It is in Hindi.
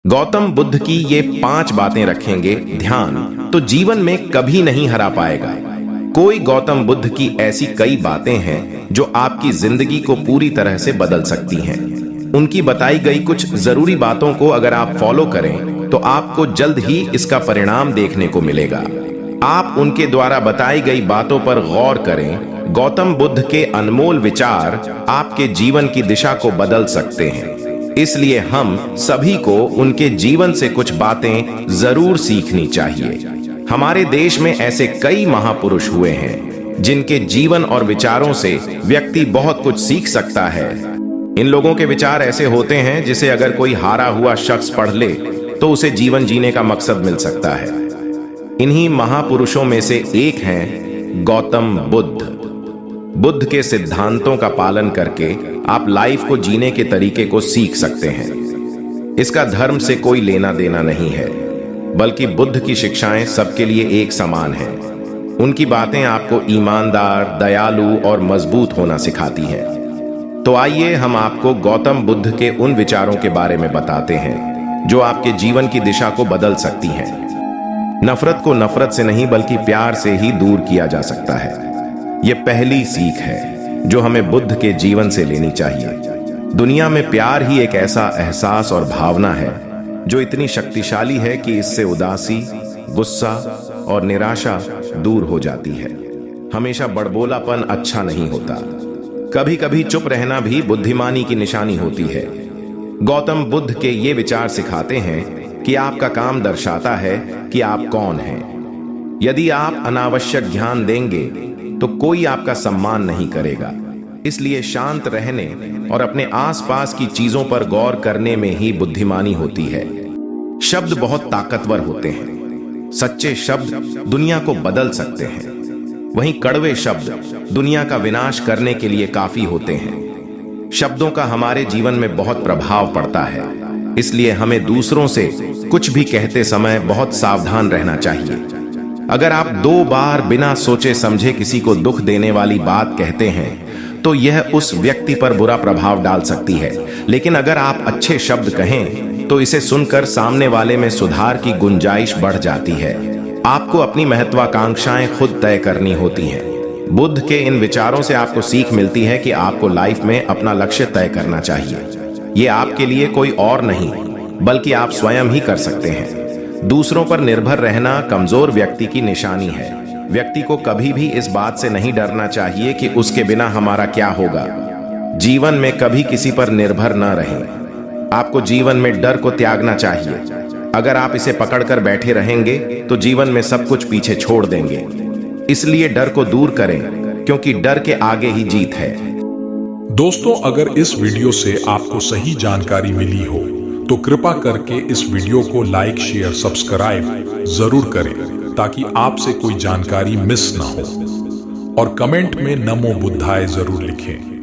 गौतम बुद्ध की ये 5 बातें रखेंगे ध्यान तो जीवन में कभी नहीं हरा पाएगा। कोई गौतम बुद्ध की ऐसी कई बातें हैं जो आपकी जिंदगी को पूरी तरह से बदल सकती हैं। उनकी बताई गई कुछ जरूरी बातों को अगर आप फॉलो करें तो आपको जल्द ही इसका परिणाम देखने को मिलेगा। आप उनके द्वारा बताई गई बातों पर गौर करें। गौतम बुद्ध के अनमोल विचार आपके जीवन की दिशा को बदल सकते हैं, इसलिए हम सभी को उनके जीवन से कुछ बातें जरूर सीखनी चाहिए। हमारे देश में ऐसे कई महापुरुष हुए हैं जिनके जीवन और विचारों से व्यक्ति बहुत कुछ सीख सकता है। इन लोगों के विचार ऐसे होते हैं जिसे अगर कोई हारा हुआ शख्स पढ़ ले तो उसे जीवन जीने का मकसद मिल सकता है। इन्हीं महापुरुषों में से एक हैं गौतम बुद्ध। बुद्ध के सिद्धांतों का पालन करके आप लाइफ को जीने के तरीके को सीख सकते हैं। इसका धर्म से कोई लेना देना नहीं है, बल्कि बुद्ध की शिक्षाएं सबके लिए एक समान हैं। उनकी बातें आपको ईमानदार, दयालु और मजबूत होना सिखाती हैं। तो आइए हम आपको गौतम बुद्ध के उन विचारों के बारे में बताते हैं जो आपके जीवन की दिशा को बदल सकती हैं। नफरत को नफरत से नहीं बल्कि प्यार से ही दूर किया जा सकता है। यह पहली सीख है जो हमें बुद्ध के जीवन से लेनी चाहिए। दुनिया में प्यार ही एक ऐसा एहसास और भावना है जो इतनी शक्तिशाली है कि इससे उदासी, गुस्सा और निराशा दूर हो जाती है। हमेशा बड़बोलापन अच्छा नहीं होता। कभी कभी चुप रहना भी बुद्धिमानी की निशानी होती है। गौतम बुद्ध के ये विचार सिखाते हैं कि आपका काम दर्शाता है कि आप कौन हैं। यदि आप अनावश्यक ध्यान देंगे तो कोई आपका सम्मान नहीं करेगा। इसलिए शांत रहने और अपने आसपास की चीजों पर गौर करने में ही बुद्धिमानी होती है। शब्द बहुत ताकतवर होते हैं। सच्चे शब्द दुनिया को बदल सकते हैं, वहीं कड़वे शब्द दुनिया का विनाश करने के लिए काफी होते हैं। शब्दों का हमारे जीवन में बहुत प्रभाव पड़ता है, इसलिए हमें दूसरों से कुछ भी कहते समय बहुत सावधान रहना चाहिए। अगर आप 2 बार बिना सोचे समझे किसी को दुख देने वाली बात कहते हैं तो यह उस व्यक्ति पर बुरा प्रभाव डाल सकती है, लेकिन अगर आप अच्छे शब्द कहें तो इसे सुनकर सामने वाले में सुधार की गुंजाइश बढ़ जाती है। आपको अपनी महत्वाकांक्षाएं खुद तय करनी होती हैं। बुद्ध के इन विचारों से आपको सीख मिलती है कि आपको लाइफ में अपना लक्ष्य तय करना चाहिए। ये आपके लिए कोई और नहीं बल्कि आप स्वयं ही कर सकते हैं। दूसरों पर निर्भर रहना कमजोर व्यक्ति की निशानी है। व्यक्ति को कभी भी इस बात से नहीं डरना चाहिए कि उसके बिना हमारा क्या होगा। जीवन में कभी किसी पर निर्भर न रहें। आपको जीवन में डर को त्यागना चाहिए। अगर आप इसे पकड़कर बैठे रहेंगे तो जीवन में सब कुछ पीछे छोड़ देंगे। इसलिए डर को दूर करें, क्योंकि डर के आगे ही जीत है। दोस्तों, अगर इस वीडियो से आपको सही जानकारी मिली हो तो कृपा करके इस वीडियो को लाइक, शेयर, सब्सक्राइब जरूर करें ताकि आपसे कोई जानकारी मिस ना हो, और कमेंट में नमो बुद्धाय जरूर लिखें।